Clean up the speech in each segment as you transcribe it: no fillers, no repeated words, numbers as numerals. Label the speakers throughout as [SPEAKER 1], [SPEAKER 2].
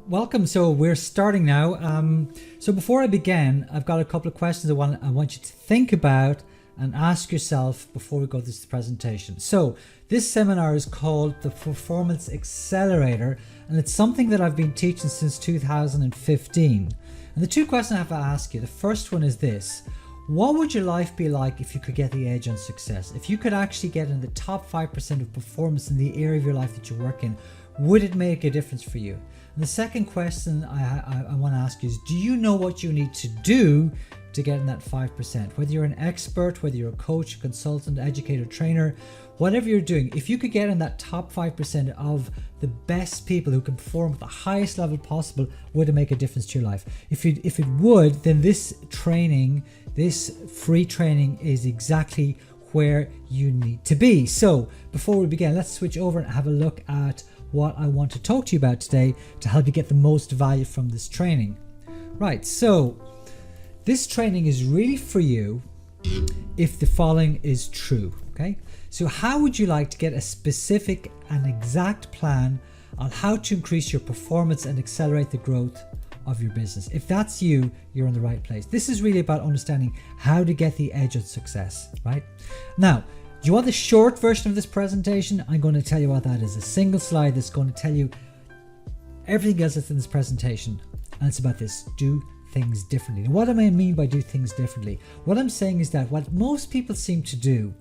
[SPEAKER 1] Welcome. So we're starting now. So before I begin, I've got a couple of questions I want you to think about and ask yourself before we go through this presentation. So this seminar is called the Performance Accelerator, and it's something that I've been teaching since 2015. And the two questions I have to ask you, the first one is this: what would your life be like if you could get the edge on success? If you could actually get in the top 5% of performance in the area of your life that you work in, would it make a difference for you? And the second question I want to ask you is, do you know what you need to do to get in that 5%? Whether you're an expert, whether you're a coach, a consultant, educator, trainer, whatever you're doing, if you could get in that top 5% of the best people who can perform at the highest level possible, would it make a difference to your life? If it would, then this training, this free training, is exactly where you need to be. So before we begin, let's switch over and have a look at what I want to talk to you about today to help you get the most value from this training. Right, so this training is really for you if the following is true, okay? So how would you like to get a specific and exact plan on how to increase your performance and accelerate the growth of your business? If that's you, you're in the right place. This is really about understanding how to get the edge of success, right? Now, do you want the short version of this presentation? I'm going to tell you what that is. A single slide that's going to tell you everything else that's in this presentation. And it's about this: do things differently. And what do I mean by do things differently? What I'm saying is that what most people seem to do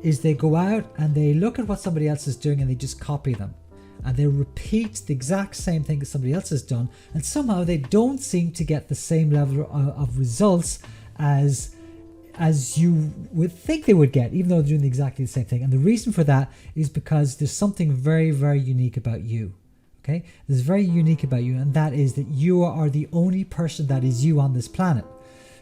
[SPEAKER 1] is they go out and they look at what somebody else is doing and they just copy them. And they repeat the exact same thing that somebody else has done. And somehow they don't seem to get the same level of results as you would think they would get, even though they're doing exactly the same thing. And the reason for that is because there's something very, very unique about you. Okay? There's very unique about you, and that is that you are the only person that is you on this planet.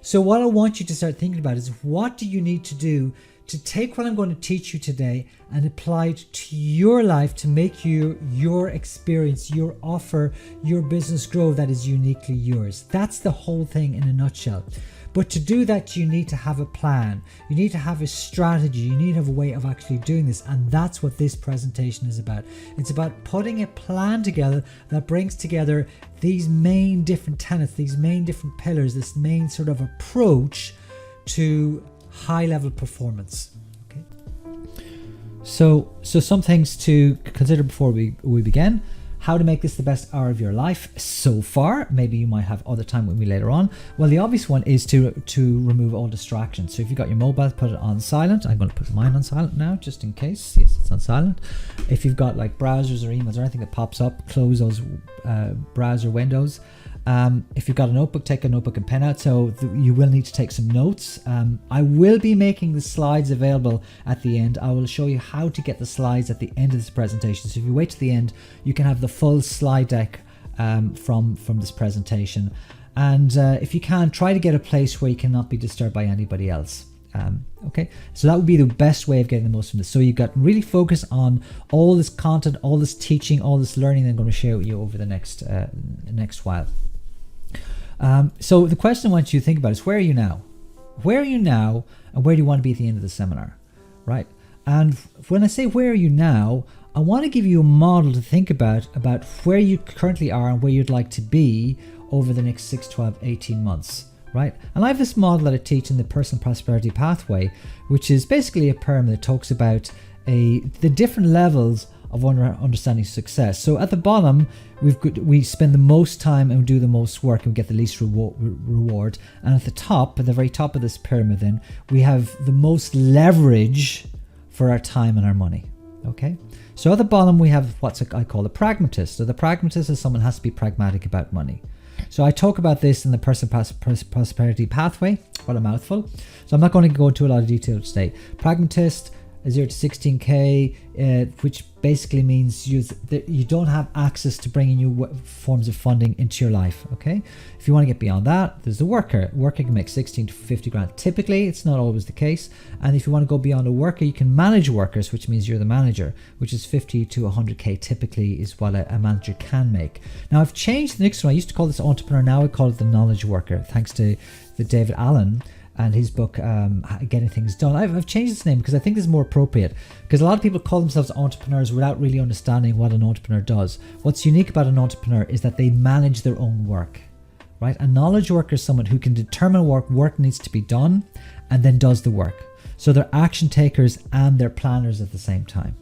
[SPEAKER 1] So what I want you to start thinking about is, what do you need to do to take what I'm going to teach you today and apply it to your life to make your experience, your offer, your business grow that is uniquely yours. That's the whole thing in a nutshell. But to do that, you need to have a plan. You need to have a strategy. You need to have a way of actually doing this. And that's what this presentation is about. It's about putting a plan together that brings together these main different tenets, these main different pillars, this main sort of approach to high level performance. Okay. So some things to consider before we begin. How to make this the best hour of your life so far. Maybe you might have other time with me later on. Well, the obvious one is to remove all distractions. So if you've got your mobile, put it on silent. I'm going to put mine on silent now, just in case. Yes, it's on silent. If you've got like browsers or emails or anything that pops up, close those browser windows. If you've got a notebook, take a notebook and pen out. So you will need to take some notes. I will be making the slides available at the end. I will show you how to get the slides at the end of this presentation. So if you wait to the end, you can have the full slide deck from this presentation. And if you can, try to get a place where you cannot be disturbed by anybody else. Okay, so that would be the best way of getting the most from this. So you've got to really focus on all this content, all this teaching, all this learning that I'm going to share with you over the next while. So the question I want you to think about is, where are you now? Where are you now, and where do you want to be at the end of the seminar, right? And when I say where are you now, I want to give you a model to think about where you currently are and where you'd like to be over the next 6, 12, 18 months, right? And I have this model that I teach in the Personal Prosperity Pathway, which is basically a pyramid that talks about the different levels of understanding success. So at the bottom, we spend the most time and do the most work and we get the least reward. And at the top, at the very top of this pyramid, then we have the most leverage for our time and our money. Okay. So at the bottom, we have what I call a pragmatist. So the pragmatist is someone who has to be pragmatic about money. So I talk about this in the Personal Prosperity Pathway. What a mouthful. So I'm not going to go into a lot of detail today. Pragmatist, 0 to 16K, which basically means you don't have access to bringing new forms of funding into your life. Okay, if you want to get beyond that, there's the worker. Worker can make 16 to 50 grand. Typically, it's not always the case. And if you want to go beyond a worker, you can manage workers, which means you're the manager, which is 50 to 100K typically is what a manager can make. Now, I've changed the next one. I used to call this entrepreneur. Now I call it the knowledge worker, thanks to the David Allen. and his book, Getting Things Done. I've changed its name because I think this is more appropriate, because a lot of people call themselves entrepreneurs without really understanding what an entrepreneur does. What's unique about an entrepreneur is that they manage their own work, right? A knowledge worker is someone who can determine what work needs to be done and then does the work. So they're action takers and they're planners at the same time.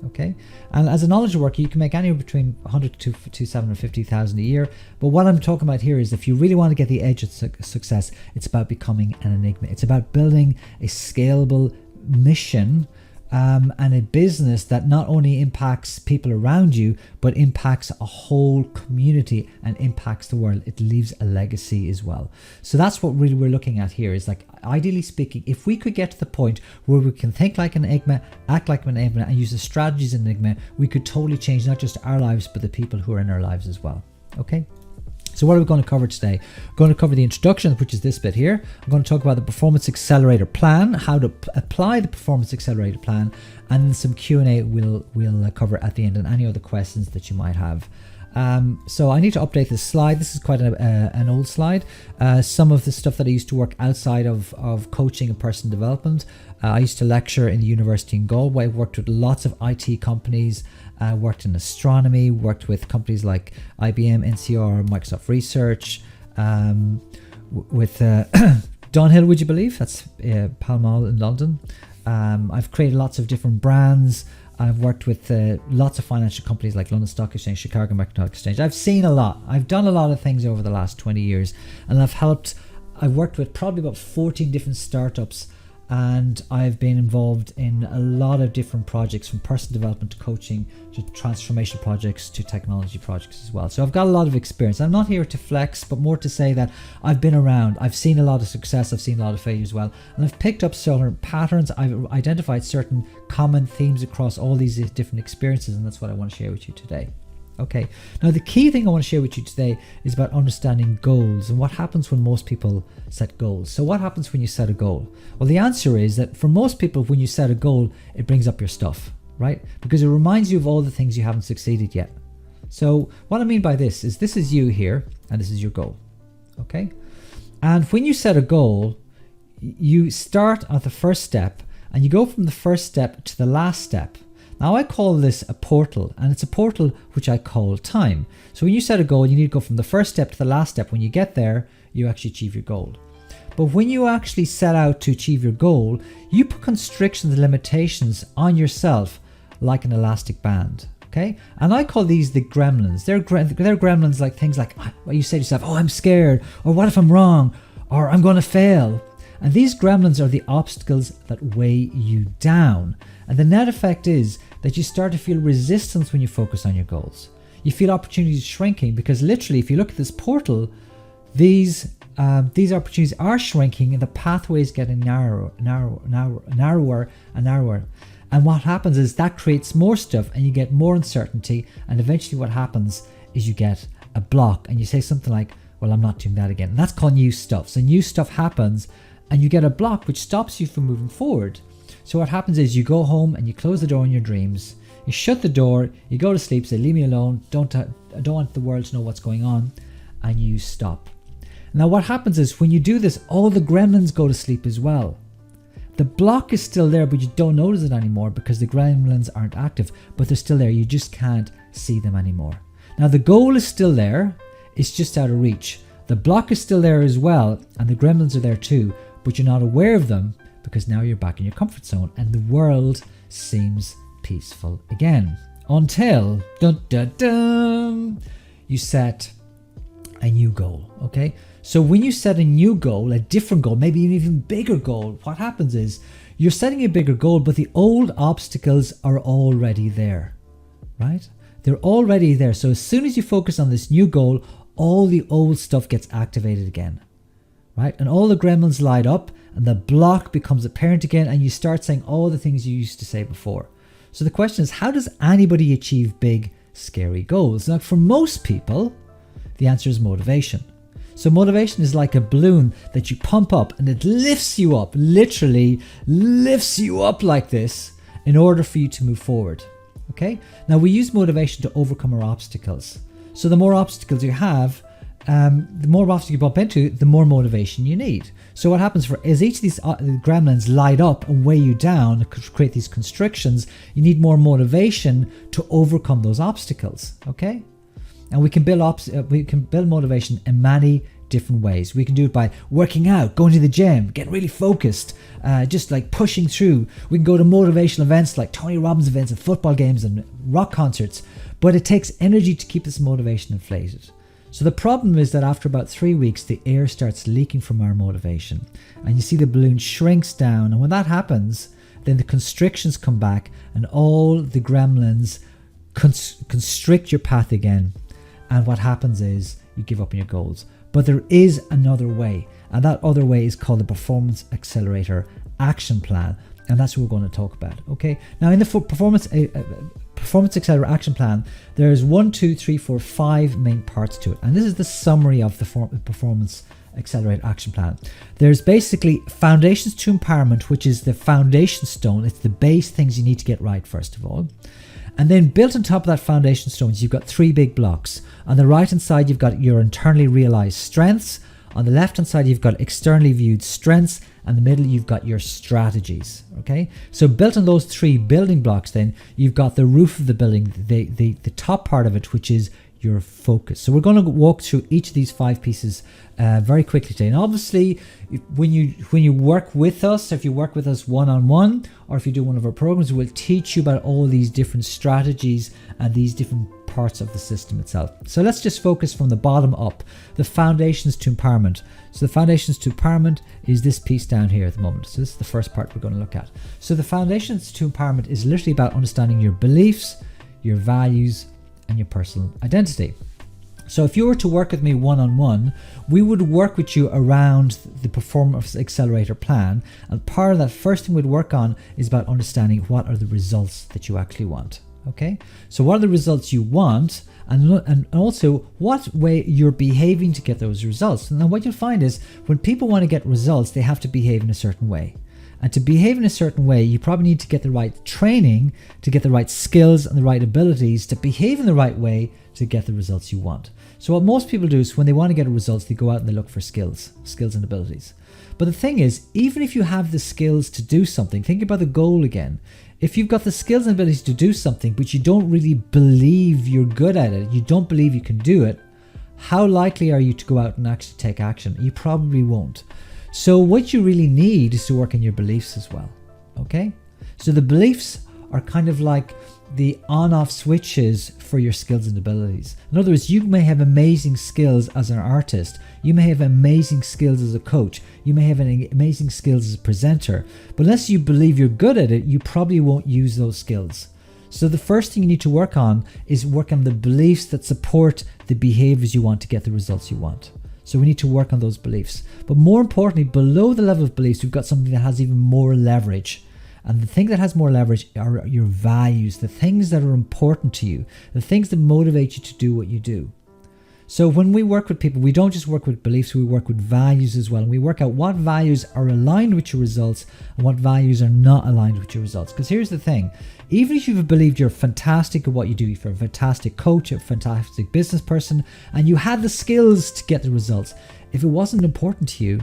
[SPEAKER 1] Okay, and as a knowledge worker, you can make anywhere between 100 to 750,000 a year. But what I'm talking about here is if you really want to get the edge of success, it's about becoming an enigma. It's about building a scalable mission and a business that not only impacts people around you, but impacts a whole community and impacts the world. It leaves a legacy as well. So that's what really we're looking at here, is like, ideally speaking, if we could get to the point where we can think like an enigma, act like an enigma, and use the strategies in enigma, we could totally change not just our lives, but the people who are in our lives as well. Okay. So what are we going to cover today? We're going to cover the introduction, which is this bit here. I'm going to talk about the Performance Accelerator Plan, how to apply the Performance Accelerator Plan, and then some Q&A we'll cover at the end, and any other questions that you might have. So I need to update this slide. This is quite an old slide. Some of the stuff that I used to work outside of coaching and personal development. I used to lecture in the university in Galway. I worked with lots of IT companies. Worked in astronomy, worked with companies like IBM, NCR, Microsoft Research, with Dunhill, would you believe? That's Pall Mall in London. I've created lots of different brands. I've worked with lots of financial companies like London Stock Exchange, Chicago Mercantile Exchange. I've seen a lot. I've done a lot of things over the last 20 years, and I've worked with probably about 14 different startups, and I've been involved in a lot of different projects, from personal development to coaching to transformation projects to technology projects as well. So I've got a lot of experience. I'm not here to flex, but more to say that I've been around. I've seen a lot of success. I've seen a lot of failure as well. And I've picked up certain patterns. I've identified certain common themes across all these different experiences, and that's what I want to share with you today. Okay, now the key thing I want to share with you today is about understanding goals and what happens when most people set goals. So what happens when you set a goal? Well, the answer is that for most people, when you set a goal, it brings up your stuff, right? Because it reminds you of all the things you haven't succeeded yet. So what I mean by this is you here, and this is your goal, okay? And when you set a goal, you start at the first step, and you go from the first step to the last step. Now I call this a portal, and it's a portal which I call time. So when you set a goal, you need to go from the first step to the last step. When you get there, you actually achieve your goal. But when you actually set out to achieve your goal, you put constrictions and limitations on yourself like an elastic band. Okay, and I call these the gremlins. They're gremlins, like things like, well, you say to yourself, oh, I'm scared, or what if I'm wrong, or I'm going to fail. And these gremlins are the obstacles that weigh you down. And the net effect is that you start to feel resistance when you focus on your goals. You feel opportunities shrinking, because literally, if you look at this portal, these opportunities are shrinking and the pathway is getting narrower and narrower. And what happens is that creates more stuff, and you get more uncertainty, and eventually what happens is you get a block, and you say something like, well, I'm not doing that again. And that's called new stuff. So new stuff happens, and you get a block which stops you from moving forward. So what happens is you go home and you close the door in your dreams. You shut the door, you go to sleep, say, leave me alone, I don't want the world to know what's going on, and you stop. Now what happens is when you do this, all the gremlins go to sleep as well. The block is still there, but you don't notice it anymore because the gremlins aren't active, but they're still there. You just can't see them anymore. Now the goal is still there, it's just out of reach. The block is still there as well, and the gremlins are there too, but you're not aware of them because now you're back in your comfort zone and the world seems peaceful again. Until you set a new goal, okay? So when you set a new goal, a different goal, maybe an even bigger goal, what happens is you're setting a bigger goal, but the old obstacles are already there, right? They're already there. So as soon as you focus on this new goal, all the old stuff gets activated again, right? And all the gremlins light up and the block becomes apparent again, and you start saying all the things you used to say before. So the question is, how does anybody achieve big, scary goals? Now, for most people, the answer is motivation. So motivation is like a balloon that you pump up, and it lifts you up, literally lifts you up like this in order for you to move forward. Okay? Now we use motivation to overcome our obstacles. So the more obstacles you have, the more obstacles you bump into, the more motivation you need. So what happens is each of these gremlins light up and weigh you down, create these constrictions, you need more motivation to overcome those obstacles, okay? And we can build motivation in many different ways. We can do it by working out, going to the gym, getting really focused, just like pushing through. We can go to motivational events like Tony Robbins events and football games and rock concerts, but it takes energy to keep this motivation inflated. So the problem is that after about 3 weeks, the air starts leaking from our motivation, and you see the balloon shrinks down. And when that happens, then the constrictions come back and all the gremlins constrict your path again. And what happens is you give up on your goals. But there is another way, and that other way is called the Performance Accelerator Action Plan, and that's what we're going to talk about. Okay. Now, in the Performance Accelerator Action Plan, there's 5 main parts to it, and this is the summary of the Performance Accelerator Action Plan. There's basically foundations to empowerment, which is the foundation stone. It's the base things you need to get right first of all. And then built on top of that foundation stones, you've got 3 big blocks. On the right hand side, you've got your internally realized strengths. On the left hand side, you've got externally viewed strengths. And in the middle, you've got your strategies. Okay. So built on those 3 building blocks, then you've got the roof of the building, the top part of it, which is your focus. So we're going to walk through each of these 5 pieces very quickly today. And obviously, when you work with us, if you work with us one-on-one, or if you do one of our programs, we'll teach you about all these different strategies and these different parts of the system itself. So let's just focus from the bottom up, the foundations to empowerment. So the foundations to empowerment is this piece down here at the moment. So this is the first part we're going to look at. So the foundations to empowerment is literally about understanding your beliefs, your values, and your personal identity. So if you were to work with me one-on-one, we would work with you around the Performance Accelerator Plan, and part of that first thing we'd work on is about understanding what are the results that you actually want. Okay, so what are the results you want, and also what way you're behaving to get those results. And then what you'll find is when people want to get results, they have to behave in a certain way. And to behave in a certain way, you probably need to get the right training, to get the right skills and the right abilities to behave in the right way to get the results you want. So what most people do is when they want to get results, they go out and they look for skills and abilities. But the thing is, even if you have the skills to do something, think about the goal again. If you've got the skills and abilities to do something, but you don't really believe you're good at it, you don't believe you can do it, how likely are you to go out and actually take action? You probably won't. So what you really need is to work on your beliefs as well, okay? So the beliefs are kind of like the on-off switches for your skills and abilities. In other words, you may have amazing skills as an artist, you may have amazing skills as a coach, you may have amazing skills as a presenter, but unless you believe you're good at it, you probably won't use those skills. So the first thing you need to work on is work on the beliefs that support the behaviors you want to get the results you want. So we need to work on those beliefs. But more importantly, below the level of beliefs, we've got something that has even more leverage. And the thing that has more leverage are your values, the things that are important to you, the things that motivate you to do what you do. So when we work with people, we don't just work with beliefs, we work with values as well. And we work out what values are aligned with your results and what values are not aligned with your results. Because here's the thing, even if you've believed you're fantastic at what you do, if you're a fantastic coach, a fantastic business person, and you had the skills to get the results, if it wasn't important to you,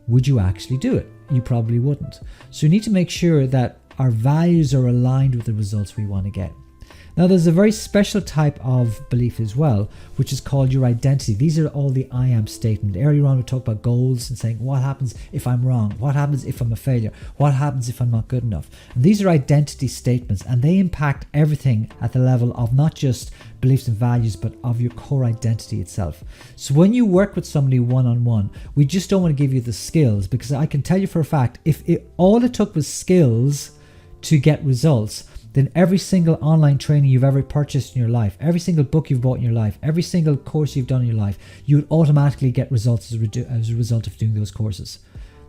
[SPEAKER 1] would you actually do it? You probably wouldn't. So you need to make sure that our values are aligned with the results we want to get. Now there's a very special type of belief as well, which is called your identity. These are all the I am statement. Earlier on we talked about goals and saying what happens if I'm wrong, what happens if I'm a failure, what happens if I'm not good enough. And these are identity statements, and they impact everything at the level of not just beliefs and values, but of your core identity itself. So when you work with somebody one-on-one, we just don't want to give you the skills, because I can tell you for a fact, if all it took was skills to get results, then every single online training you've ever purchased in your life, every single book you've bought in your life, every single course you've done in your life, you would automatically get results as a result of doing those courses.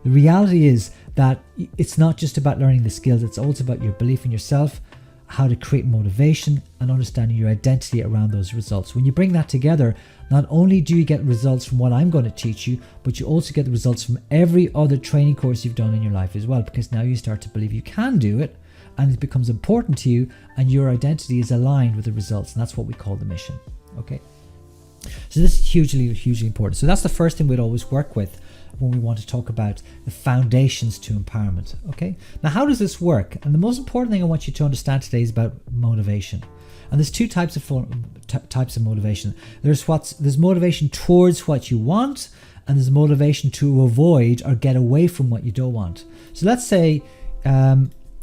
[SPEAKER 1] The reality is that it's not just about learning the skills, it's also about your belief in yourself, how to create motivation, and understanding your identity around those results. When you bring that together, not only do you get results from what I'm going to teach you, but you also get the results from every other training course you've done in your life as well, because now you start to believe you can do it, and it becomes important to you, and your identity is aligned with the results, and that's what we call the mission. Okay. So this is hugely, hugely important. So that's the first thing we'd always work with when we want to talk about the foundations to empowerment. Okay, now how does this work? And the most important thing I want you to understand today is about motivation. And there's two types of motivation. There's motivation towards what you want, and there's motivation to avoid or get away from what you don't want. So let's say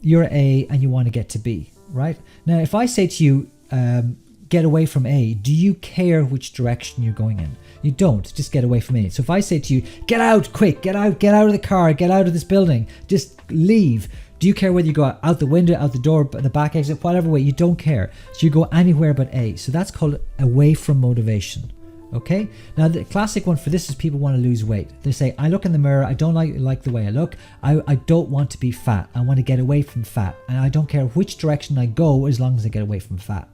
[SPEAKER 1] you're A and you want to get to B, right? Now, if I say to you, get away from A, do you care which direction you're going in? You don't, just get away from A. So if I say to you, get out quick, get out of the car, get out of this building, just leave. Do you care whether you go out the window, out the door, the back exit, whatever way? You don't care. So you go anywhere but A. So that's called away from motivation. Okay. Now the classic one for this is people want to lose weight. They say, I look in the mirror, I don't like the way I look. I don't want to be fat. I want to get away from fat. And I don't care which direction I go as long as I get away from fat.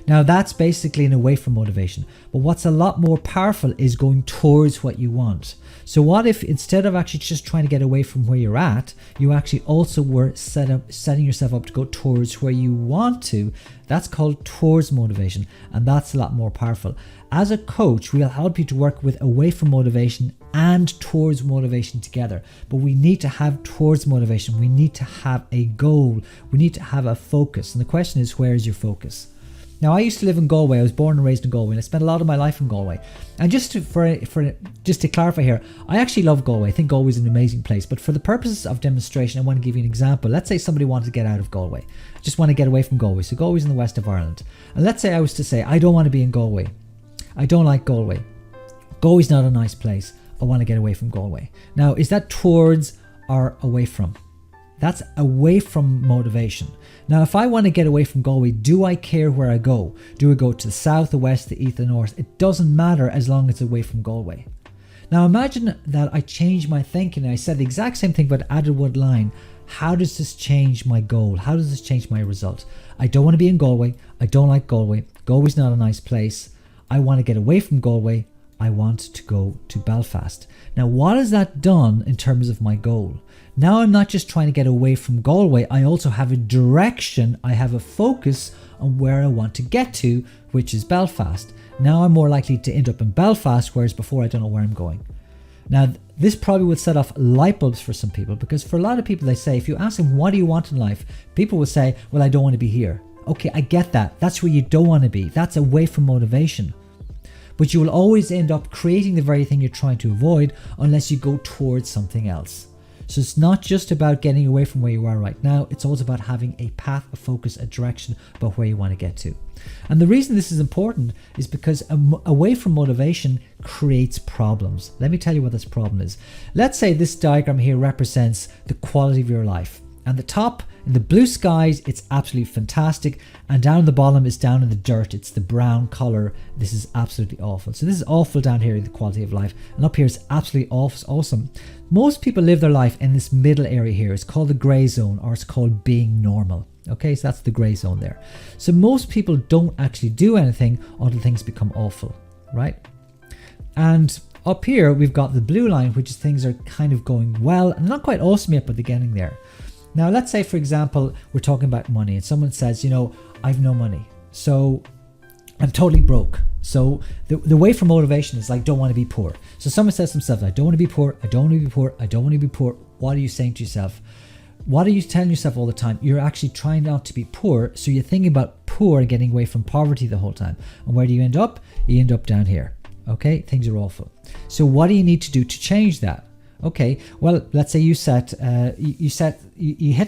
[SPEAKER 1] Now that's basically an away from motivation. But what's a lot more powerful is going towards what you want. So what if instead of actually just trying to get away from where you're at, you actually also were setting yourself up to go towards where you want to? That's called towards motivation, and that's a lot more powerful. As a coach, we'll help you to work with away from motivation and towards motivation together. But we need to have towards motivation. We need to have a goal. We need to have a focus. And the question is, where is your focus? Now, I used to live in Galway. I was born and raised in Galway, and I spent a lot of my life in Galway. And just to clarify here, I actually love Galway. I think Galway is an amazing place. But for the purposes of demonstration, I want to give you an example. Let's say somebody wanted to get out of Galway. Just want to get away from Galway. So Galway's in the west of Ireland. And let's say I was to say, I don't want to be in Galway. I don't like Galway. Galway's not a nice place. I want to get away from Galway. Now, is that towards or away from? That's away from motivation. Now, if I want to get away from Galway, do I care where I go? Do I go to the south, the west, the east, the north? It doesn't matter as long as it's away from Galway. Now, imagine that I changed my thinking and I said the exact same thing but added one line. How does this change my goal? How does this change my result? I don't want to be in Galway. I don't like Galway. Galway's not a nice place. I want to get away from Galway. I want to go to Belfast. Now, what has that done in terms of my goal? Now I'm not just trying to get away from Galway, I also have a direction, I have a focus on where I want to get to, which is Belfast. Now I'm more likely to end up in Belfast, whereas before I don't know where I'm going. Now this probably would set off light bulbs for some people, because for a lot of people they say, if you ask them what do you want in life, people will say, well, I don't want to be here. Okay, I get that. That's where you don't want to be. That's away from motivation. But you will always end up creating the very thing you're trying to avoid unless you go towards something else. So it's not just about getting away from where you are right now, it's also about having a path, a focus, a direction about where you want to get to. And the reason this is important is because away from motivation creates problems. Let me tell you what this problem is. Let's say this diagram here represents the quality of your life. And the top, in the blue skies, it's absolutely fantastic. And down the bottom is down in the dirt. It's the brown color. This is absolutely awful. So this is awful down here, the quality of life. And up here is absolutely awesome. Most people live their life in this middle area here. It's called the gray zone, or it's called being normal. Okay, so that's the gray zone there. So most people don't actually do anything until things become awful, right? And up here, we've got the blue line, which is things are kind of going well and not quite awesome yet, but they're getting there. Now, let's say, for example, we're talking about money and someone says, you know, I've no money. So I'm totally broke. So the way for motivation is like, don't want to be poor. So someone says to themselves, I don't want to be poor. I don't want to be poor. I don't want to be poor. What are you saying to yourself? What are you telling yourself all the time? You're actually trying not to be poor. So you're thinking about poor and getting away from poverty the whole time. And where do you end up? You end up down here. Okay, things are awful. So what do you need to do to change that? Okay, well, let's say you hit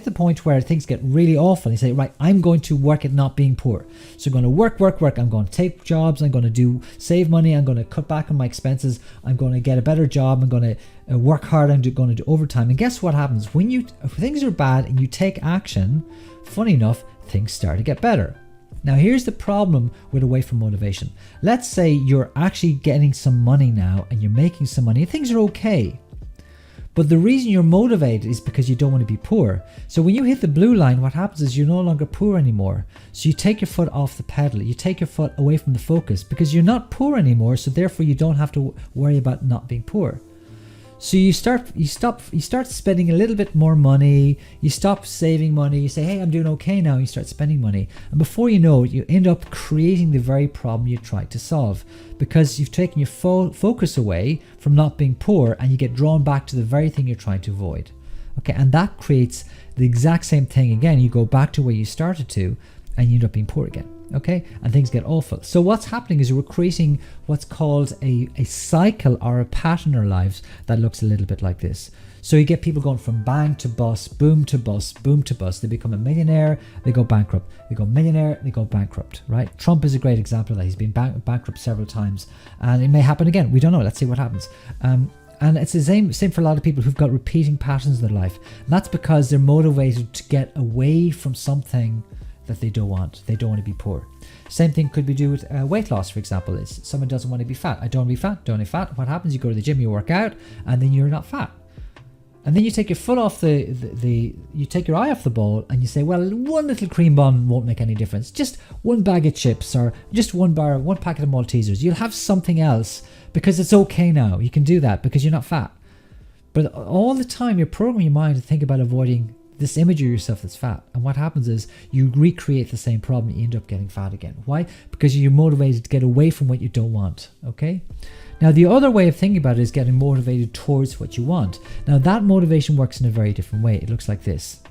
[SPEAKER 1] the point where things get really awful. You say, right, I'm going to work at not being poor. So I'm going to work. I'm going to take jobs. I'm going to save money. I'm going to cut back on my expenses. I'm going to get a better job. I'm going to work hard. I'm going to do overtime. And guess what happens? When things are bad and you take action, funny enough, things start to get better. Now, here's the problem with away from motivation. Let's say you're actually getting some money now and you're making some money and things are okay. But the reason you're motivated is because you don't want to be poor. So when you hit the blue line, what happens is you're no longer poor anymore. So you take your foot off the pedal. You take your foot away from the focus because you're not poor anymore. So therefore you don't have to worry about not being poor. So you start spending a little bit more money, you stop saving money, you say, hey, I'm doing okay now, you start spending money. And before you know it, you end up creating the very problem you tried to solve, because you've taken your focus away from not being poor, and you get drawn back to the very thing you're trying to avoid. Okay, and that creates the exact same thing again. You go back to where you started to, and you end up being poor again. Okay, and things get awful. So what's happening is we're creating what's called a cycle or a pattern in our lives that looks a little bit like this. So you get people going from bang to bust, boom to bust, boom to bust. They become a millionaire, they go bankrupt. They go millionaire, they go bankrupt, right? Trump is a great example of that. He's been bankrupt several times, and it may happen again. We don't know. Let's see what happens. And it's the same for a lot of people who've got repeating patterns in their life. And that's because they're motivated to get away from something that they don't want. They don't want to be poor. Same thing could be do with weight loss, for example. Is someone doesn't want to be fat. I don't want to be fat, don't want to be fat. What happens? You go to the gym, you work out, and then you're not fat. And then you take your foot off you take your eye off the ball, and you say, well, one little cream bun won't make any difference. Just one bag of chips, or just one packet of Maltesers. You'll have something else because it's okay now. You can do that because you're not fat. But all the time you're programming your mind to think about avoiding this image of yourself that's fat. And what happens is you recreate the same problem. You end up getting fat again. Why? Because you're motivated to get away from what you don't want. Okay? Now, the other way of thinking about it is getting motivated towards what you want. Now, that motivation works in a very different way. It looks like this.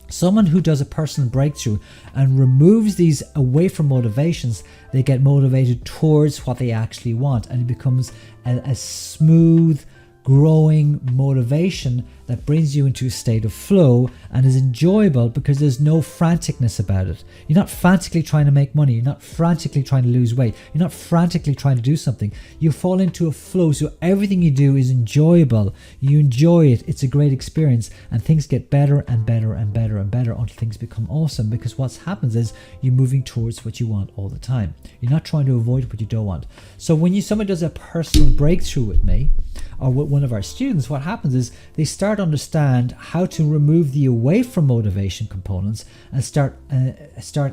[SPEAKER 1] Someone who does a personal breakthrough and removes these away from motivations, they get motivated towards what they actually want. And it becomes a smooth, growing motivation that brings you into a state of flow and is enjoyable because there's no franticness about it. You're not frantically trying to make money. You're not frantically trying to lose weight. You're not frantically trying to do something. You fall into a flow, so everything you do is enjoyable. You enjoy it. It's a great experience, and things get better and better and better and better until things become awesome, because what happens is you're moving towards what you want all the time. You're not trying to avoid what you don't want. So when someone does a personal breakthrough with me, or with one of our students, what happens is they start to understand how to remove the away from motivation components and start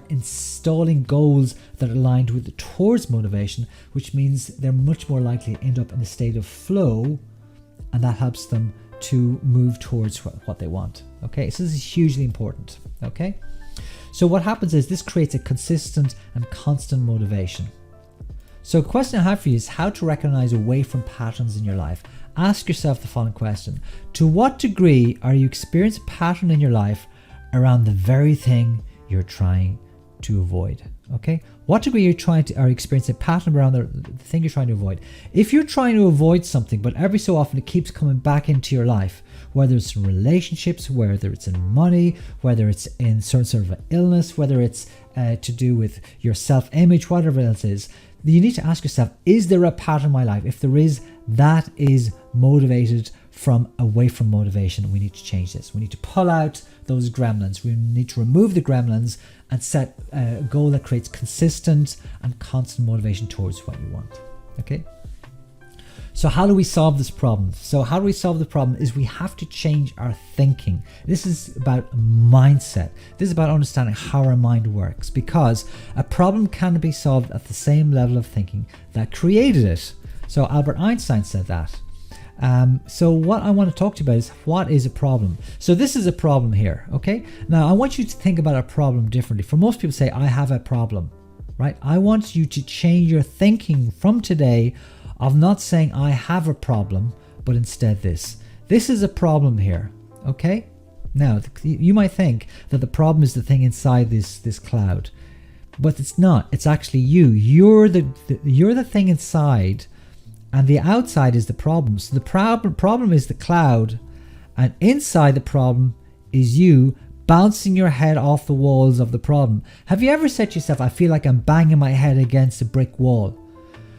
[SPEAKER 1] installing goals that are aligned with the towards motivation, which means they're much more likely to end up in a state of flow, and that helps them to move towards what they want. Okay, so this is hugely important. Okay, so what happens is this creates a consistent and constant motivation. So a question I have for you is how to recognize away from patterns in your life. Ask yourself the following question. To what degree are you experiencing a pattern in your life around the very thing you're trying to avoid? Okay? What degree are you experiencing a pattern around the thing you're trying to avoid? If you're trying to avoid something, but every so often it keeps coming back into your life, whether it's in relationships, whether it's in money, whether it's in certain sort of illness, whether it's to do with your self-image, whatever else it is, you need to ask yourself, is there a pattern in my life? If there is, that is motivated from away from motivation. We need to change this. We need to pull out those gremlins. We need to remove the gremlins and set a goal that creates consistent and constant motivation towards what you want. Okay? So how do we solve this problem? So how do we solve the problem is we have to change our thinking. This is about mindset. This is about understanding how our mind works, because a problem can be solved at the same level of thinking that created it. So Albert Einstein said that. So what I want to talk to you about is what is a problem. So this is a problem here, okay? Now I want you to think about a problem differently. For most people say, I have a problem, right? I want you to change your thinking from today of not saying I have a problem, but instead this. This is a problem here, okay? Now, you might think that the problem is the thing inside this cloud, but it's not. It's actually you. You're the thing inside, and the outside is the problem. So the problem is the cloud, and inside the problem is you bouncing your head off the walls of the problem. Have you ever said to yourself, I feel like I'm banging my head against a brick wall?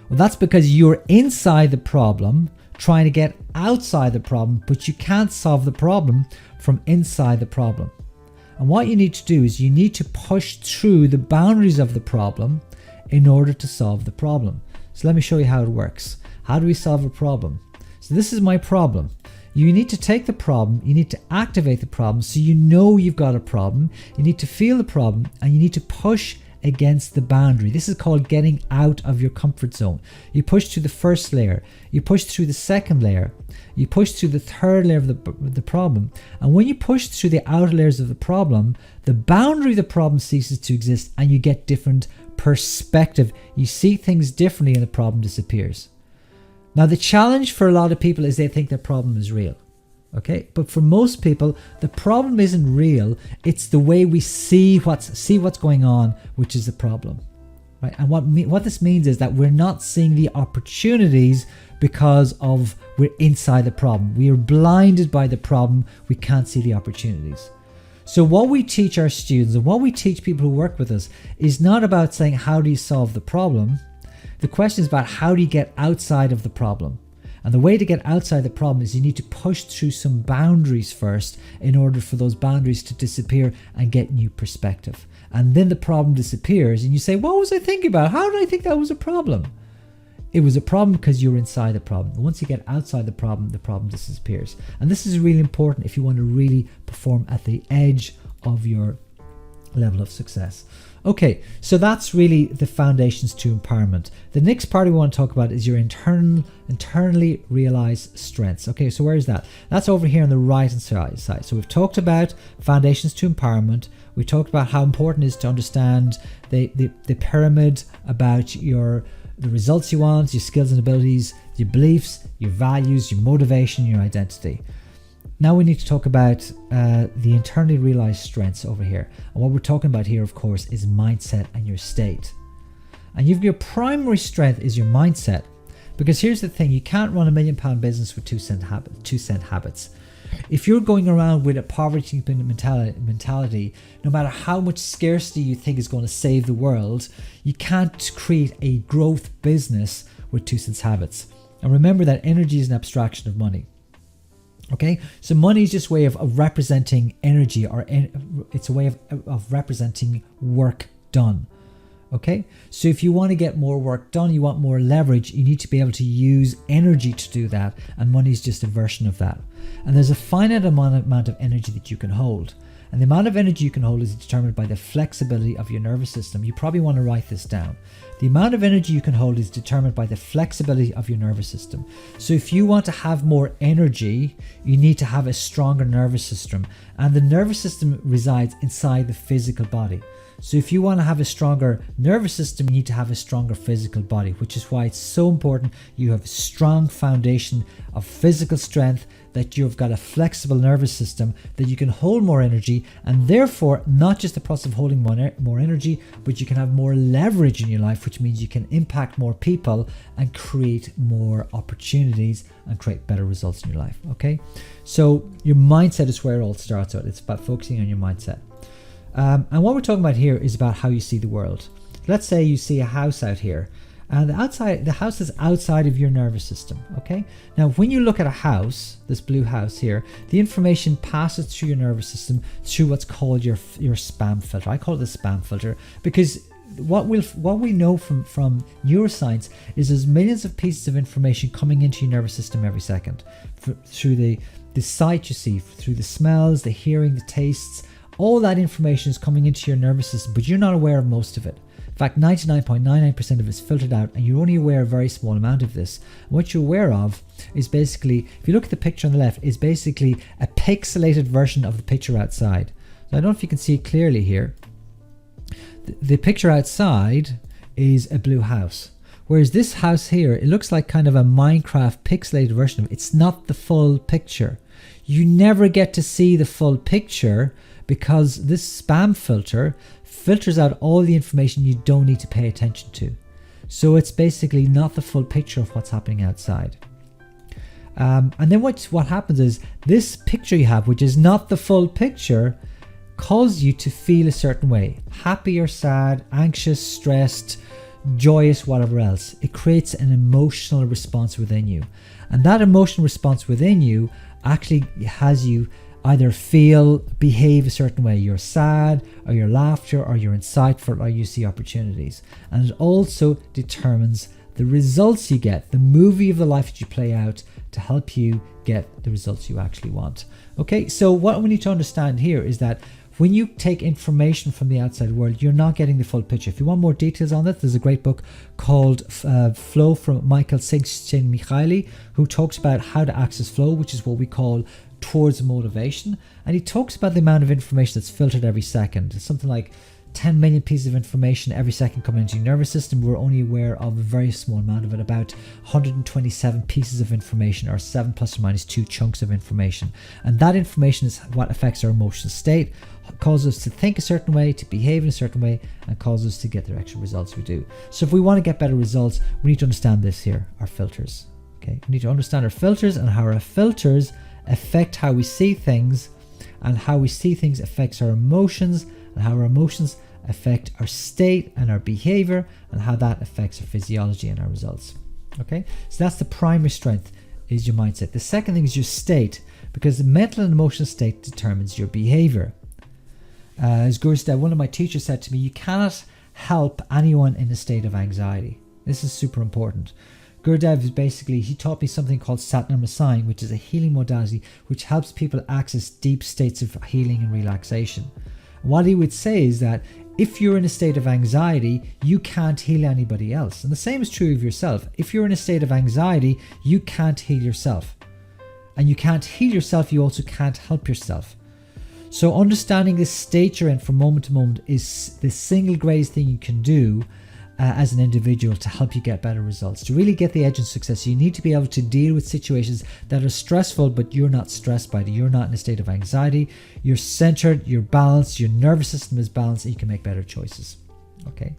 [SPEAKER 1] Well, that's because you're inside the problem, trying to get outside the problem, but you can't solve the problem from inside the problem. And what you need to do is you need to push through the boundaries of the problem in order to solve the problem. So let me show you how it works. How do we solve a problem? So this is my problem. You need to take the problem, you need to activate the problem so you know you've got a problem, you need to feel the problem, and you need to push against the boundary. This is called getting out of your comfort zone. You push through the first layer, you push through the second layer, you push through the third layer of the problem. And when you push through the outer layers of the problem, the boundary of the problem ceases to exist and you get different perspective. You see things differently and the problem disappears. Now, the challenge for a lot of people is they think their problem is real. Okay, but for most people, the problem isn't real. It's the way we see what's going on, which is the problem, right? And what this means is that we're not seeing the opportunities because we're inside the problem. We are blinded by the problem. We can't see the opportunities. So what we teach our students and what we teach people who work with us is not about saying how do you solve the problem. The question is about how do you get outside of the problem. And the way to get outside the problem is you need to push through some boundaries first in order for those boundaries to disappear and get new perspective. And then the problem disappears and you say, what was I thinking about? How did I think that was a problem? It was a problem because you're inside the problem. And once you get outside the problem disappears. And this is really important if you want to really perform at the edge of your level of success. Okay, so that's really the foundations to empowerment. The next part we want to talk about is your internally realized strengths. Okay, so where is that? That's over here on the right hand side. So we've talked about foundations to empowerment. We talked about how important it is to understand the pyramid about the results you want, your skills and abilities, your beliefs, your values, your motivation, your identity. Now we need to talk about the internally realized strengths over here. And what we're talking about here, of course, is mindset and your state. And your primary strength is your mindset. Because here's the thing, you can't run £1 million business with 2 cent habits. If you're going around with a poverty mentality, no matter how much scarcity you think is going to save the world, you can't create a growth business with 2 cent habits. And remember that energy is an abstraction of money. Okay, so money is just a way of representing energy, or it's a way of representing work done. Okay, so if you want to get more work done, you want more leverage, you need to be able to use energy to do that, and money is just a version of that. And there's a finite amount of energy that you can hold. And the amount of energy you can hold is determined by the flexibility of your nervous system. You probably want to write this down. The amount of energy you can hold is determined by the flexibility of your nervous system. So if you want to have more energy, you need to have a stronger nervous system. And the nervous system resides inside the physical body. So if you want to have a stronger nervous system, you need to have a stronger physical body, which is why it's so important you have a strong foundation of physical strength, that you've got a flexible nervous system, that you can hold more energy, and therefore not just the process of holding more energy, but you can have more leverage in your life, which means you can impact more people and create more opportunities and create better results in your life. Okay, so your mindset is where it all starts out. It's about focusing on your mindset. And what we're talking about here is about how you see the world. Let's say you see a house out here, and the house is outside of your nervous system. Okay, now when you look at a house, this blue house here, the information passes through your nervous system through what's called your spam filter. I call it the spam filter because what we know from neuroscience is there's millions of pieces of information coming into your nervous system every second, through the sight you see, through the smells, the hearing, the tastes. All that information is coming into your nervous system, but you're not aware of most of it. In fact, 99.99% of it is filtered out, and you're only aware of a very small amount of this. And what you're aware of is basically, if you look at the picture on the left, is basically a pixelated version of the picture outside. So I don't know if you can see it clearly here. The picture outside is a blue house. Whereas this house here, it looks like kind of a Minecraft pixelated version of it. It's not the full picture. You never get to see the full picture because this spam filter filters out all the information you don't need to pay attention to. So it's basically not the full picture of what's happening outside. And then what happens is this picture you have, which is not the full picture, causes you to feel a certain way. Happy or sad, anxious, stressed, joyous, whatever else. It creates an emotional response within you. And that emotional response within you actually has you either behave a certain way. You're sad, or you're laughter, or you're insightful, or you see opportunities. And it also determines the results you get, the movie of the life that you play out to help you get the results you actually want. Okay, so what we need to understand here is that when you take information from the outside world, you're not getting the full picture. If you want more details on that, there's a great book called Flow from Michael Csikszentmihalyi, who talks about how to access flow, which is what we call towards motivation. And he talks about the amount of information that's filtered every second. It's something like 10 million pieces of information every second coming into your nervous system. We're only aware of a very small amount of it, about 127 pieces of information, or 7 plus or minus 2 chunks of information. And that information is what affects our emotional state, causes us to think a certain way, to behave in a certain way, and causes us to get the extra results we do. So if we want to get better results, we need to understand this here, our filters. Okay, we need to understand our filters and how our filters affect how we see things, and how we see things affects our emotions, and how our emotions affect our state and our behavior, and how that affects our physiology and our results. Okay, so that's the primary strength, is your mindset. The second thing is your state, because the mental and emotional state determines your behavior. As Gurudev, one of my teachers, said to me, you cannot help anyone in a state of anxiety. This is super important. Gurudev is basically, he taught me something called Satnamasai, which is a healing modality which helps people access deep states of healing and relaxation. What he would say is that if you're in a state of anxiety, you can't heal anybody else. And the same is true of yourself. If you're in a state of anxiety, you can't heal yourself. And you can't heal yourself, you also can't help yourself. So understanding the state you're in from moment to moment is the single greatest thing you can do as an individual to help you get better results. To really get the edge in success, you need to be able to deal with situations that are stressful, but you're not stressed by it. You're not in a state of anxiety. You're centered, you're balanced, your nervous system is balanced, and you can make better choices. Okay,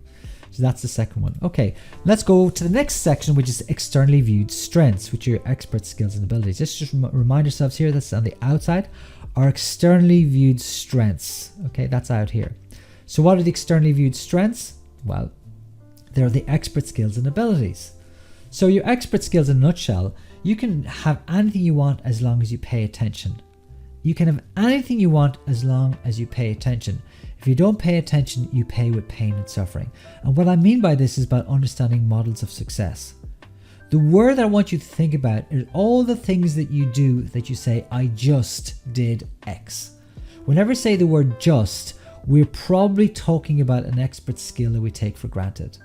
[SPEAKER 1] so that's the second one. Okay, let's go to the next section, which is externally viewed strengths, which are your expert skills and abilities. Let's just remind ourselves here, that's on the outside. Our externally viewed strengths. Okay, that's out here. So what are the externally viewed strengths? Well, they're the expert skills and abilities. So your expert skills in a nutshell, you can have anything you want as long as you pay attention. You can have anything you want as long as you pay attention. If you don't pay attention, you pay with pain and suffering. And what I mean by this is about understanding models of success. The word that I want you to think about is all the things that you do that you say, I just did X. Whenever I say the word just, we're probably talking about an expert skill that we take for granted.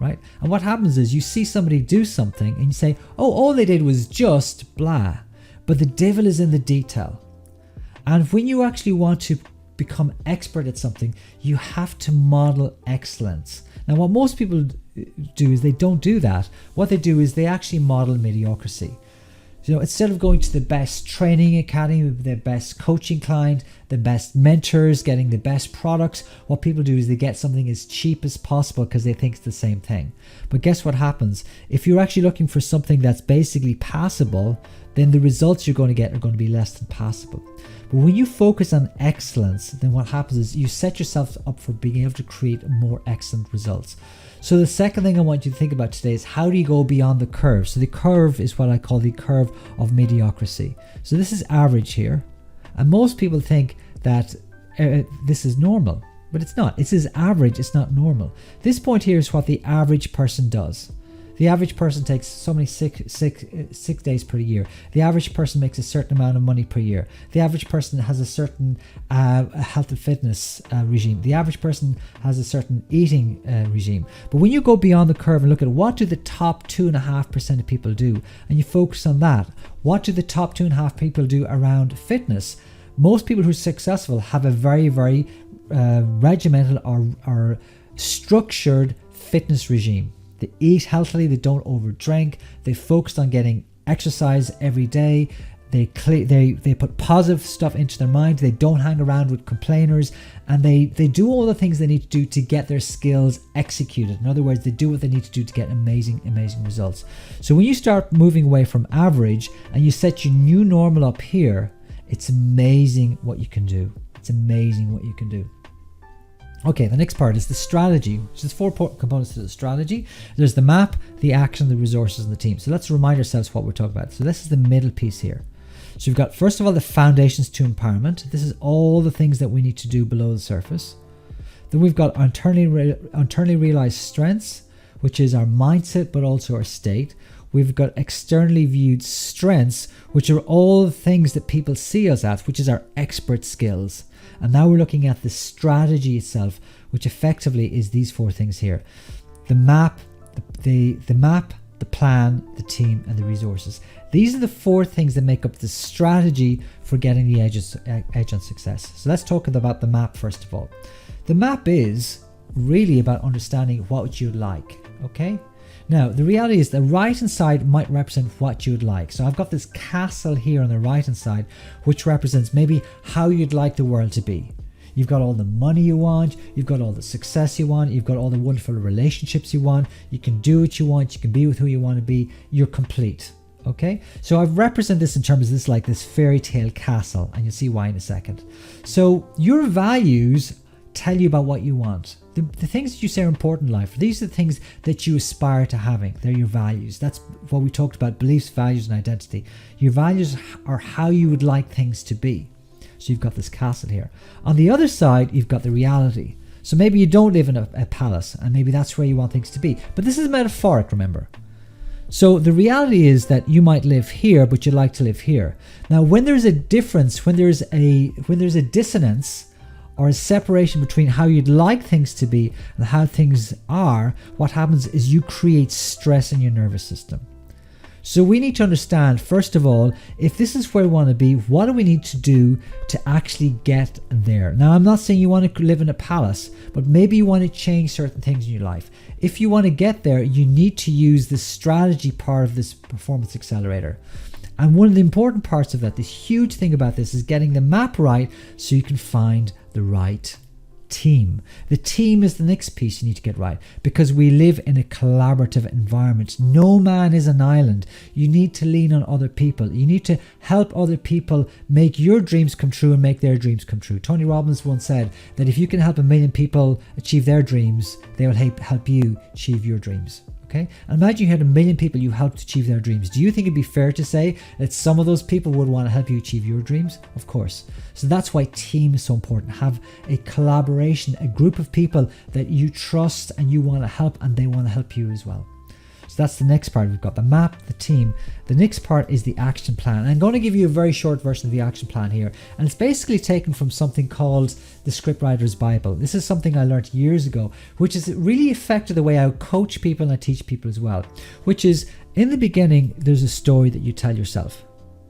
[SPEAKER 1] Right? And what happens is you see somebody do something and you say, oh, all they did was just blah. But the devil is in the detail. And when you actually want to become expert at something, you have to model excellence. Now, what most people do is they don't do that. What they do is they actually model mediocrity. You know, instead of going to the best training academy, the best coaching client, the best mentors, getting the best products, what people do is they get something as cheap as possible because they think it's the same thing. But guess what happens? If you're actually looking for something that's basically passable, then the results you're going to get are going to be less than passable. But when you focus on excellence, then what happens is you set yourself up for being able to create more excellent results. So the second thing I want you to think about today is how do you go beyond the curve? So the curve is what I call the curve of mediocrity. So this is average here. And most people think that this is normal, but it's not. This is average, it's not normal. This point here is what the average person does. The average person takes so many sick days per year. The average person makes a certain amount of money per year. The average person has a certain health and fitness regime. The average person has a certain eating regime. But when you go beyond the curve and look at what do the top 2.5% of people do, and you focus on that, what do the top 2.5% people do around fitness? Most people who are successful have a very, very regimental or structured fitness regime. They eat healthily, they don't overdrink, they focus on getting exercise every day, they put positive stuff into their mind, they don't hang around with complainers, and they do all the things they need to do to get their skills executed. In other words, they do what they need to do to get amazing results. So when you start moving away from average and you set your new normal up here, it's amazing what you can do. It's amazing what you can do. Okay, the next part is the strategy, which is 4 components to the strategy. There's the map, the action, the resources, and the team. So let's remind ourselves what we're talking about. So this is the middle piece here. So we've got, first of all, the foundations to empowerment. This is all the things that we need to do below the surface. Then we've got internally realized strengths, which is our mindset, but also our state. we've got externally viewed strengths, which are all things that people see us as, which is our expert skills. And now we're looking at the strategy itself, which effectively is these 4 things here: the map, the plan, the team, and the resources. These are the 4 things that make up the strategy for getting the edge on success. So let's talk about the map first of all. The map is really about understanding what you'd like, okay? Now, the reality is the right-hand side might represent what you'd like. So I've got this castle here on the right-hand side, which represents maybe how you'd like the world to be. You've got all the money you want, you've got all the success you want, you've got all the wonderful relationships you want, you can do what you want, you can be with who you want to be, you're complete, okay? So I've represented this in terms of this like this fairy tale castle, and you'll see why in a second. So your values tell you about what you want. The things that you say are important in life, these are the things that you aspire to having. They're your values. That's what we talked about: beliefs, values, and identity. Your values are how you would like things to be. So you've got this castle here. On the other side, you've got the reality. So maybe you don't live in a palace, and maybe that's where you want things to be. But this is metaphoric, remember. So the reality is that you might live here, but you'd like to live here. Now, when there's a difference, when there's a dissonance, or a separation between how you'd like things to be and how things are, what happens is you create stress in your nervous system. So we need to understand, first of all, if this is where we want to be, what do we need to do to actually get there? Now, I'm not saying you want to live in a palace, but maybe you want to change certain things in your life. If you want to get there, you need to use the strategy part of this performance accelerator. And one of the important parts of that, the huge thing about this, is getting the map right so you can find the right team. The team is the next piece you need to get right, because we live in a collaborative environment. No man is an island. You need to lean on other people. You need to help other people make your dreams come true and make their dreams come true. Tony Robbins once said that if you can help 1 million people achieve their dreams, they will help you achieve your dreams. Okay? And imagine you had 1 million people you helped achieve their dreams. Do you think it'd be fair to say that some of those people would want to help you achieve your dreams? Of course. So that's why team is so important. Have a collaboration, a group of people that you trust and you want to help, and they want to help you as well. So that's the next part. We've got the map, the team. The next part is the action plan. And I'm going to give you a very short version of the action plan here. And it's basically taken from something called the Scriptwriter's Bible. This is something I learned years ago, which has really affected the way I coach people and I teach people as well. Which is, in the beginning, there's a story that you tell yourself.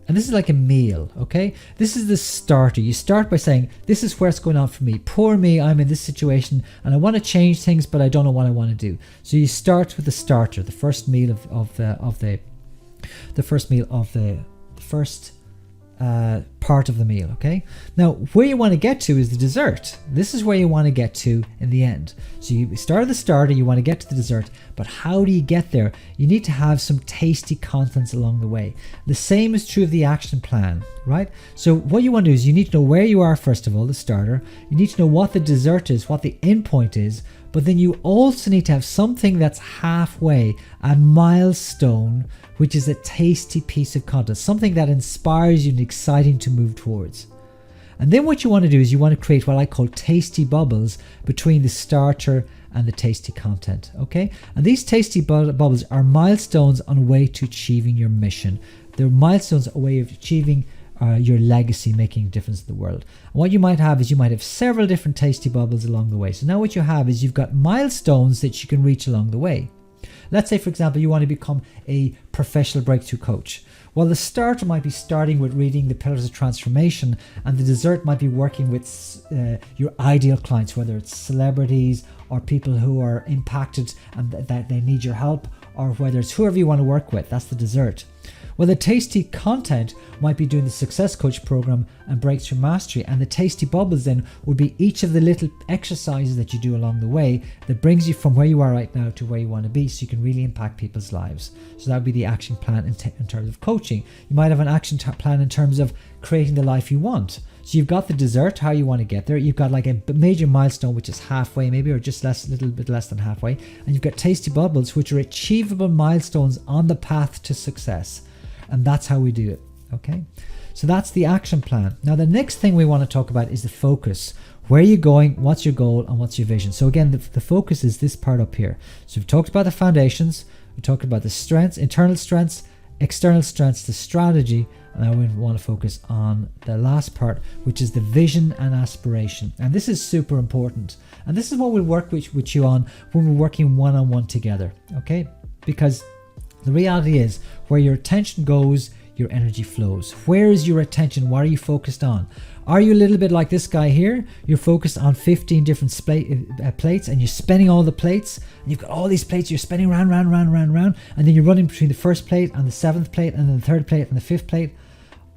[SPEAKER 1] And this is like a meal, okay? This is the starter. You start by saying, this is where it's going on for me. Poor me, I'm in this situation and I want to change things, but I don't know what I want to do. So you start with the starter, the first meal of the first part of the meal, okay? Now, where you want to get to is the dessert. This is where you want to get to in the end. So you start at the starter, you want to get to the dessert, but how do you get there? You need to have some tasty contents along the way. The same is true of the action plan, right? So what you want to do is you need to know where you are, first of all, the starter. You need to know what the dessert is, what the end point is, but then you also need to have something that's halfway, a milestone, which is a tasty piece of content, something that inspires you and exciting to move towards. And then what you want to do is you want to create what I call tasty bubbles between the starter and the tasty content, okay? And these tasty bubbles are milestones on a way to achieving your mission. They're milestones, a way of achieving your legacy, making a difference in the world. And what you might have is you might have several different tasty bubbles along the way. So now what you have is you've got milestones that you can reach along the way. Let's say, for example, you want to become a professional breakthrough coach. Well, the starter might be starting with reading the Pillars of Transformation, and the dessert might be working with your ideal clients, whether it's celebrities or people who are impacted and that they need your help, or whether it's whoever you want to work with. That's the dessert. Well, the tasty content might be doing the Success Coach program and Breakthrough Mastery, and the tasty bubbles then would be each of the little exercises that you do along the way that brings you from where you are right now to where you want to be, so you can really impact people's lives. So that would be the action plan in terms of coaching. You might have an action plan in terms of creating the life you want. So you've got the dessert, how you want to get there. You've got like a major milestone, which is halfway maybe, or just a little bit less than halfway. And you've got tasty bubbles, which are achievable milestones on the path to success. And that's how we do it, okay? So that's the action plan. Now, the next thing we want to talk about is the focus. Where are you going? What's your goal? And what's your vision? So again, the focus is this part up here. So we've talked about the foundations. We talked about the strengths, internal strengths, external strengths, the strategy, and I would want to focus on the last part, which is the vision and aspiration. And this is super important. And this is what we'll work with you on when we're working one-on-one together, okay? Because the reality is, where your attention goes, your energy flows. Where is your attention? What are you focused on? Are you a little bit like this guy here? You're focused on 15 different plates, and you're spinning all the plates, and you've got all these plates, you're spinning round, and then you're running between the first plate and the seventh plate, and then the third plate and the fifth plate.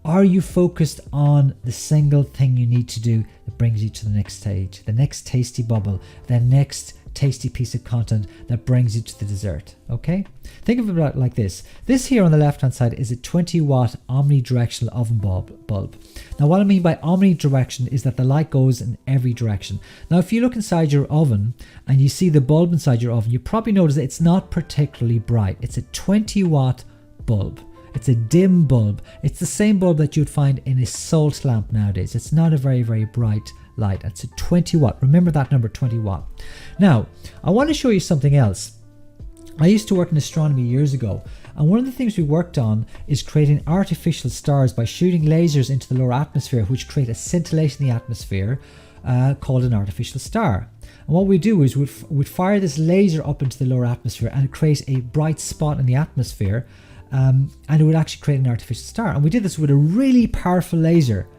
[SPEAKER 1] Are you focused on the single thing you need to do that brings you to the next stage, the next tasty bubble, the next tasty piece of content that brings you to the dessert? Okay, think of it like this. This here on the left hand side is a 20-watt omnidirectional oven bulb. Now what I mean by omnidirection is that the light goes in every direction. Now if you look inside your oven and you see the bulb inside your oven, you probably notice that it's not particularly bright. It's a 20-watt bulb. It's a dim bulb. It's the same bulb that you'd find in a salt lamp nowadays. It's not a very, very bright light. It's a 20 watt. Remember that number, 20 watt. Now, I want to show you something else. I used to work in astronomy years ago, and one of the things we worked on is creating artificial stars by shooting lasers into the lower atmosphere, which create a scintillation in the atmosphere called an artificial star. And what we do is we'd fire this laser up into the lower atmosphere, and it creates a bright spot in the atmosphere, and it would actually create an artificial star. And we did this with a really powerful laser.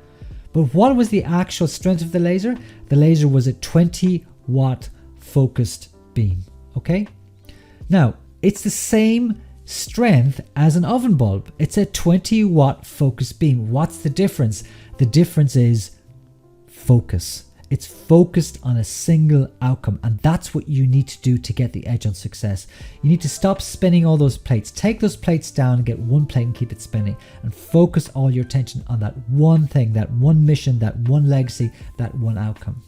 [SPEAKER 1] But what was the actual strength of the laser? The laser was a 20-watt focused beam. Okay? Now, it's the same strength as an oven bulb. It's a 20-watt focused beam. What's the difference? The difference is focus. It's focused on a single outcome, and that's what you need to do to get the edge on success. You need to stop spinning all those plates. Take those plates down and get one plate and keep it spinning, and focus all your attention on that one thing, that one mission, that one legacy, that one outcome.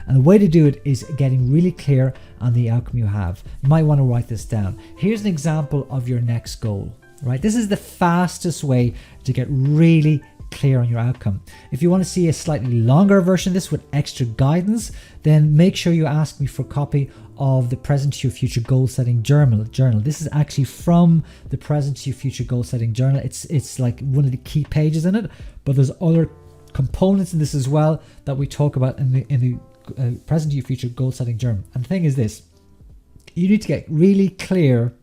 [SPEAKER 1] And the way to do it is getting really clear on the outcome you have. You might want to write this down. Here's an example of your next goal, right? This is the fastest way to get really clear on your outcome. If you want to see a slightly longer version of this with extra guidance, then make sure you ask me for a copy of the Present to Your Future Goal Setting Journal. This is actually from the Present to Your Future Goal Setting Journal. It's like one of the key pages in it, but there's other components in this as well that we talk about in the Present to Your Future Goal Setting Journal. And the thing is this: you need to get really clear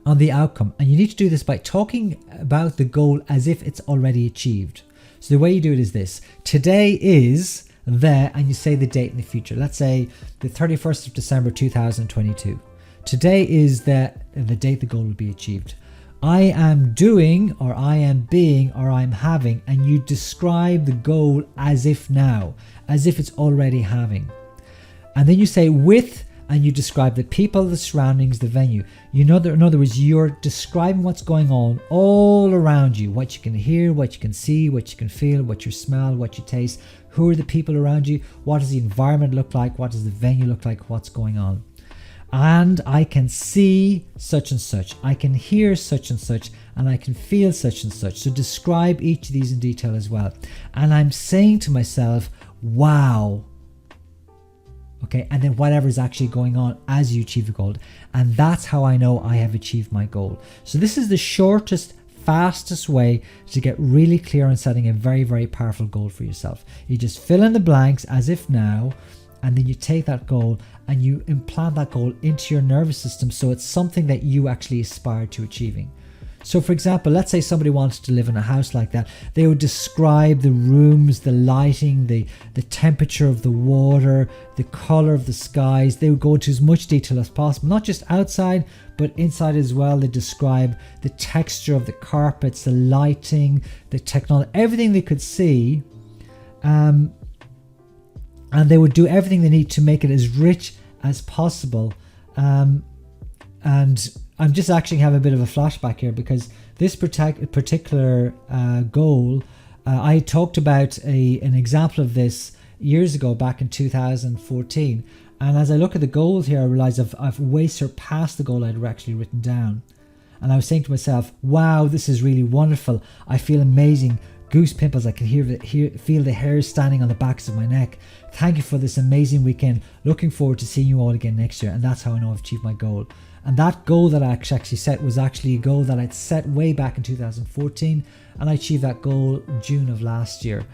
[SPEAKER 1] on the outcome, and you need to do this by talking about the goal as if it's already achieved. So the way you do it is this: today is and you say the date in the future. Let's say the 31st of December 2022. Today is the date the goal will be achieved. I am doing, or I am being, or I'm having, and you describe the goal as if now, as if it's already having. And then you say with, and you describe the people, the surroundings, the venue. In other words, you're describing what's going on all around you, what you can hear, what you can see, what you can feel, what you smell, what you taste. Who are the people around you? What does the environment look like? What does the venue look like? What's going on? And I can see such and such. I can hear such and such, and I can feel such and such. So describe each of these in detail as well. And I'm saying to myself, wow. Okay, and then whatever is actually going on as you achieve the goal. And that's how I know I have achieved my goal. So this is the shortest, fastest way to get really clear on setting a very, very powerful goal for yourself. You just fill in the blanks as if now, and then you take that goal and you implant that goal into your nervous system, so it's something that you actually aspire to achieving. So for example, let's say somebody wanted to live in a house like that. They would describe the rooms, the lighting, the temperature of the water, the color of the skies. They would go into as much detail as possible, not just outside, but inside as well. They describe the texture of the carpets, the lighting, the technology, everything they could see. And they would do everything they need to make it as rich as possible. And I'm just actually have a bit of a flashback here, because this particular goal, I talked about an example of this years ago, back in 2014. And as I look at the goals here, I realize I've way surpassed the goal I'd actually written down. And I was saying to myself, wow, this is really wonderful. I feel amazing. goose pimples. I can feel the hairs standing on the backs of my neck. Thank you for this amazing weekend. Looking forward to seeing you all again next year. And that's how I know I've achieved my goal. And that goal that I actually set was actually a goal that I'd set way back in 2014. And I achieved that goal June of last year.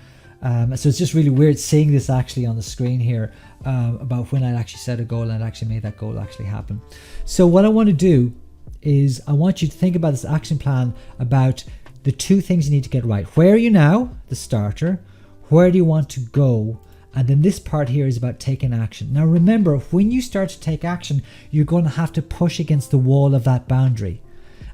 [SPEAKER 1] So it's just really weird seeing this actually on the screen here about when I'd actually set a goal and I'd actually made that goal actually happen. So what I want to do is I want you to think about this action plan about the two things you need to get right. Where are you now, the starter? Where do you want to go? And then this part here is about taking action. Now remember, when you start to take action, you're going to have to push against the wall of that boundary.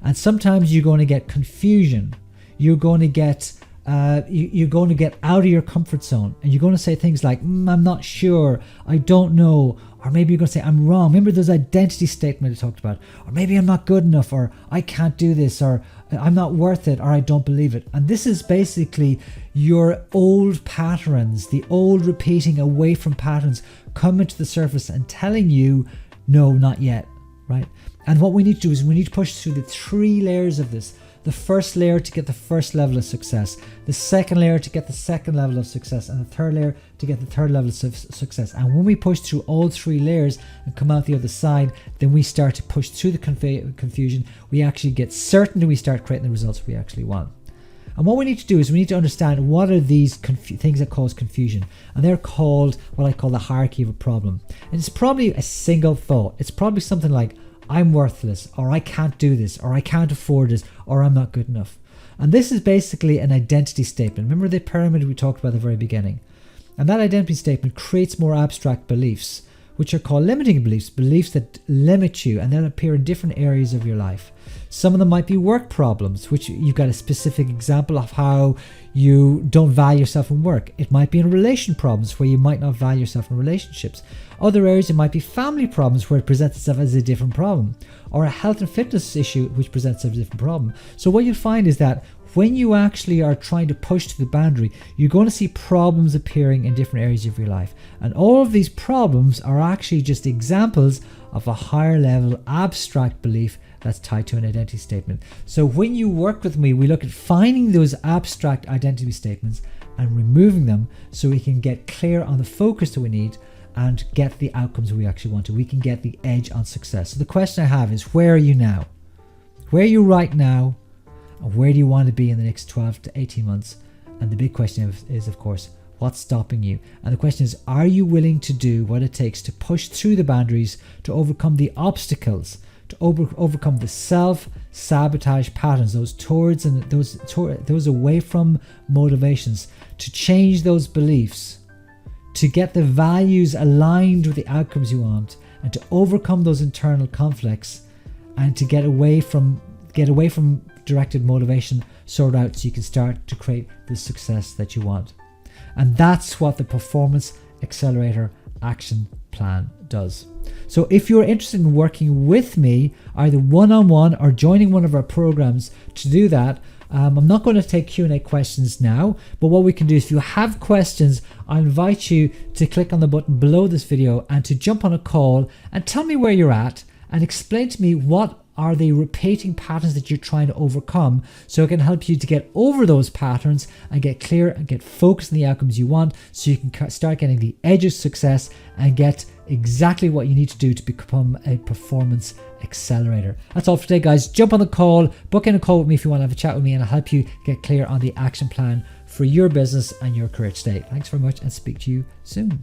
[SPEAKER 1] And sometimes you're going to get confusion. You're going to get out of your comfort zone, and you're going to say things like, I'm not sure, I don't know, or maybe you're going to say, I'm wrong. Remember those identity statements I talked about, or maybe I'm not good enough, or I can't do this, or I'm not worth it, or I don't believe it. And this is basically your old patterns, the old repeating away from patterns coming to the surface and telling you, no, not yet, right? And what we need to do is we need to push through the 3 layers of this. The first layer to get the first level of success, the second layer to get the second level of success, and the third layer to get the third level of success. And when we push through all 3 layers and come out the other side, then we start to push through the confusion. We actually get certainty, we start creating the results we actually want. And what we need to do is we need to understand what are these things that cause confusion. And they're called what I call the hierarchy of a problem. And it's probably a single thought. It's probably something like, I'm worthless, or I can't do this, or I can't afford this, or I'm not good enough. And this is basically an identity statement. Remember the pyramid we talked about at the very beginning? And that identity statement creates more abstract beliefs, which are called limiting beliefs, beliefs that limit you, and they'll appear in different areas of your life. Some of them might be work problems, which you've got a specific example of how you don't value yourself in work. It might be in relation problems where you might not value yourself in relationships. Other areas, it might be family problems where it presents itself as a different problem, or a health and fitness issue which presents itself as a different problem. So what you'll find is that when you actually are trying to push to the boundary, you're going to see problems appearing in different areas of your life. And all of these problems are actually just examples of a higher level abstract belief that's tied to an identity statement. So when you work with me, we look at finding those abstract identity statements and removing them so we can get clear on the focus that we need and get the outcomes we actually want to. We can get the edge on success. So the question I have is, where are you now? Where are you right now? And where do you want to be in the next 12 to 18 months? And the big question is, of course, what's stopping you? And the question is, are you willing to do what it takes to push through the boundaries, to overcome the obstacles, to overcome the self-sabotage patterns, those towards and those away from motivations, to change those beliefs, to get the values aligned with the outcomes you want, and to overcome those internal conflicts, and to get away from directed motivation, sort out so you can start to create the success that you want. And that's what the Performance Accelerator Action Plan does. So if you're interested in working with me, either one-on-one or joining one of our programs to do that, I'm not going to take Q&A questions now, but what we can do is if you have questions, I invite you to click on the button below this video and to jump on a call and tell me where you're at and explain to me what are the repeating patterns that you're trying to overcome, so I can help you to get over those patterns and get clear and get focused on the outcomes you want, so you can start getting the edge of success and get exactly what you need to do to become a performance accelerator. That's all for today, guys. Jump on the call, book in a call with me if you want to have a chat with me, and I'll help you get clear on the action plan for your business and your career today. Thanks very much, and speak to you soon.